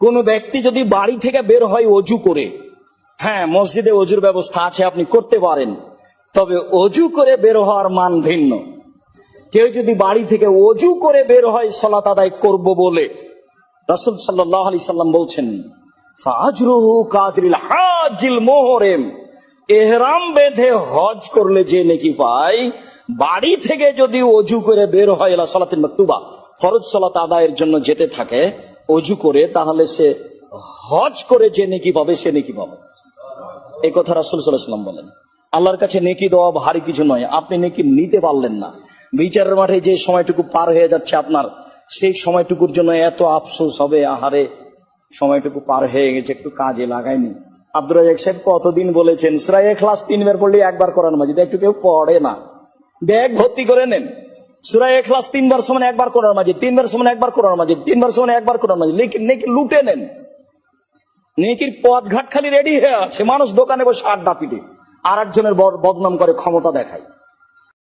কোন ব্যক্তি যদি বাড়ি থেকে বের হয় অজু করে, হ্যাঁ মসজিদে অজুর ব্যবস্থা আছে, আপনি করতে পারেন, তবে অজু করে বের হওয়ার মান ভিন্ন। কেউ যদি বাড়ি থেকে অজু করে বের হয় সালাত আদায় করব বলে, রাসূল সাল্লাল্লাহু আলাইহি সাল্লাম বলছেন ফাজরুহু কাজরিল হাজিল মুহরিম, ইহরাম বেঁধে হজ করলে যে নেকি পায়, বাড়ি থেকে যদি অজু করে বের হয় ইলা সালাতিল মাকতুবা, ফরজ সালাত আদায়ের জন্য যেতে থাকে অজু করে, তাহলে সে হজ করে যে নেকি পাবে সে নেকি পাবে। এই কথা রাসূল সাল্লাল্লাহু আলাইহি সাল্লাম বলেন। আল্লাহর কাছে নেকি দেওয়া ভারী কিছু নয়। আপনি নেকি নিতে পারলেন না, বিচারের মাঠে যে সময়টুকু পার হয়ে যাচ্ছে আপনার, সেই সময়টুকুর জন্য এত আফসোস হবে, আহারে সময়টুকু পার হয়ে গেছে, একটু কাজে লাগাইনি। আব্দুর রাজ্জাক সাহেব কতদিন বলেছেন সূরা ইখলাস 3 বার পড়লে একবার কোরআন মাজিদ, একটু কেউ পড়ে না। ব্যাগ ভর্তি করে নেন, সূরা ইখলাস 3 বার সমান একবার কোরআন মাজিদ, 3 বার সমান একবার কোরআন মাজিদ, 3 বার সমান একবার কোরআন মাজিদ, নেকি লুটে নেন। নেকির পথঘাট খালি রেডি হয়ে আছে, মানুষ দোকানে বসে আড্ডা পিটে, আর একজনের বদনাম করে, ক্ষমতা দেখায়।